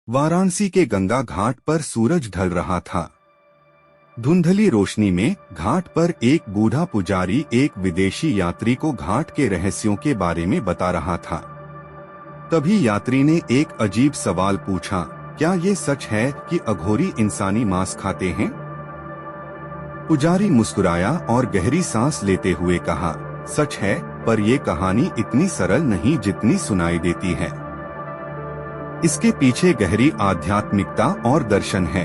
वाराणसी के गंगा घाट पर सूरज ढल रहा था। धुंधली रोशनी में घाट पर एक बूढ़ा पुजारी एक विदेशी यात्री को घाट के रहस्यों के बारे में बता रहा था। तभी यात्री ने एक अजीब सवाल पूछा, क्या ये सच है कि अघोरी इंसानी मांस खाते हैं? पुजारी मुस्कुराया और गहरी सांस लेते हुए कहा, सच है, पर ये कहानी इतनी सरल नहीं जितनी सुनाई देती है। इसके पीछे गहरी आध्यात्मिकता और दर्शन है।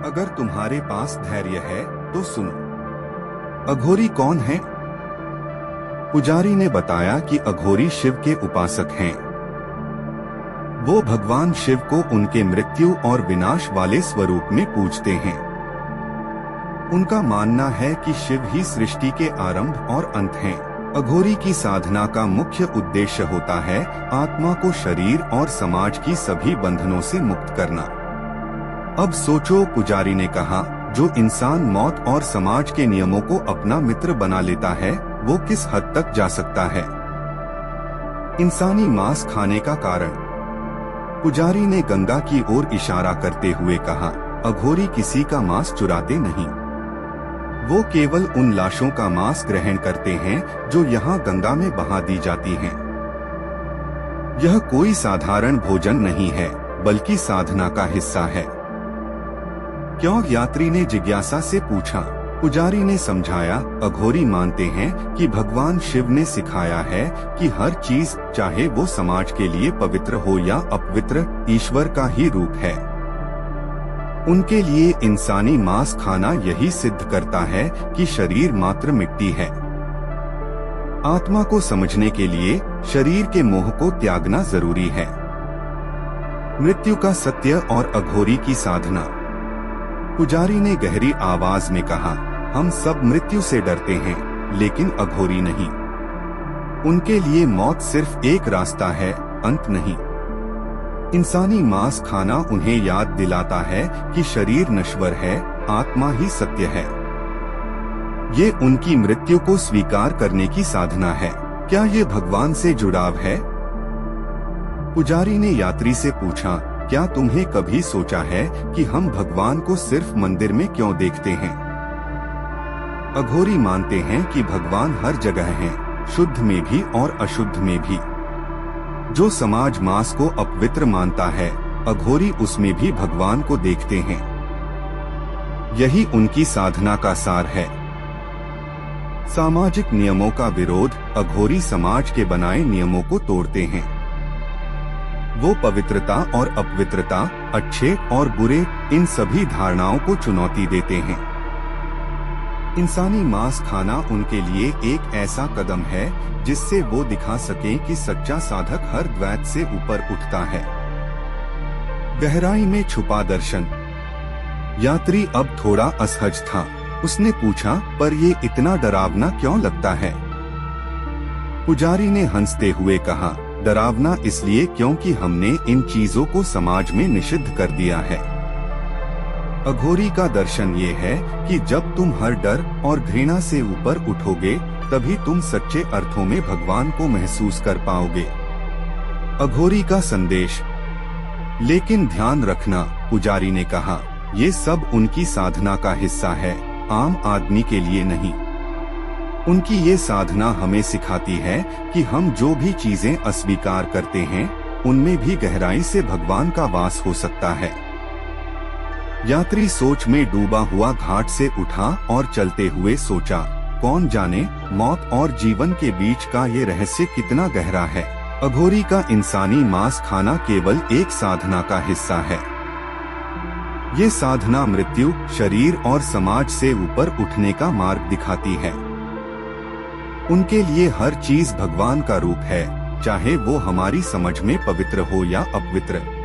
अगर तुम्हारे पास धैर्य है तो सुनो। अघोरी कौन है? पुजारी ने बताया कि अघोरी शिव के उपासक हैं। वो भगवान शिव को उनके मृत्यु और विनाश वाले स्वरूप में पूजते हैं। उनका मानना है कि शिव ही सृष्टि के आरंभ और अंत हैं। अघोरी की साधना का मुख्य उद्देश्य होता है आत्मा को शरीर और समाज की सभी बंधनों से मुक्त करना। अब सोचो, पुजारी ने कहा, जो इंसान मौत और समाज के नियमों को अपना मित्र बना लेता है, वो किस हद तक जा सकता है? इंसानी मांस खाने का कारण? पुजारी ने गंगा की ओर इशारा करते हुए कहा, अघोरी किसी का मांस चुराते नहीं। वो केवल उन लाशों का मांस ग्रहण करते हैं जो यहाँ गंगा में बहा दी जाती हैं। यह कोई साधारण भोजन नहीं है, बल्कि साधना का हिस्सा है। क्यों? यात्री ने जिज्ञासा से पूछा। पुजारी ने समझाया, अघोरी मानते हैं कि भगवान शिव ने सिखाया है कि हर चीज, चाहे वो समाज के लिए पवित्र हो या अपवित्र, ईश्वर का ही रूप है। उनके लिए इंसानी मांस खाना यही सिद्ध करता है कि शरीर मात्र मिट्टी है। आत्मा को समझने के लिए शरीर के मोह को त्यागना जरूरी है। मृत्यु का सत्य और अघोरी की साधना। पुजारी ने गहरी आवाज में कहा, हम सब मृत्यु से डरते हैं, लेकिन अघोरी नहीं। उनके लिए मौत सिर्फ एक रास्ता है, अंत नहीं। इंसानी मांस खाना उन्हें याद दिलाता है कि शरीर नश्वर है, आत्मा ही सत्य है। ये उनकी मृत्यु को स्वीकार करने की साधना है। क्या ये भगवान से जुड़ाव है? पुजारी ने यात्री से पूछा, क्या तुम्हें कभी सोचा है कि हम भगवान को सिर्फ मंदिर में क्यों देखते हैं? अघोरी मानते हैं कि भगवान हर जगह हैं, शुद्ध में भी और अशुद्ध में भी। जो समाज मांस को अपवित्र मानता है, अघोरी उसमें भी भगवान को देखते हैं। यही उनकी साधना का सार है। सामाजिक नियमों का विरोध। अघोरी समाज के बनाए नियमों को तोड़ते हैं। वो पवित्रता और अपवित्रता, अच्छे और बुरे, इन सभी धारणाओं को चुनौती देते हैं। इंसानी मांस खाना उनके लिए एक ऐसा कदम है जिससे वो दिखा सकें कि सच्चा साधक हर द्वैत से ऊपर उठता है। गहराई में छुपा दर्शन। यात्री अब थोड़ा असहज था। उसने पूछा, पर ये इतना डरावना क्यों लगता है? पुजारी ने हंसते हुए कहा, डरावना इसलिए क्योंकि हमने इन चीजों को समाज में निषिद्ध कर दिया है। अघोरी का दर्शन ये है कि जब तुम हर डर और घृणा से ऊपर उठोगे, तभी तुम सच्चे अर्थों में भगवान को महसूस कर पाओगे। अघोरी का संदेश। लेकिन ध्यान रखना, पुजारी ने कहा, ये सब उनकी साधना का हिस्सा है, आम आदमी के लिए नहीं। उनकी ये साधना हमें सिखाती है कि हम जो भी चीजें अस्वीकार करते हैं, उनमें भी गहराई से भगवान का वास हो सकता है। यात्री सोच में डूबा हुआ घाट से उठा और चलते हुए सोचा, कौन जाने मौत और जीवन के बीच का ये रहस्य कितना गहरा है। अघोरी का इंसानी मांस खाना केवल एक साधना का हिस्सा है। ये साधना मृत्यु, शरीर और समाज से ऊपर उठने का मार्ग दिखाती है। उनके लिए हर चीज भगवान का रूप है, चाहे वो हमारी समझ में पवित्र हो या अपवित्र।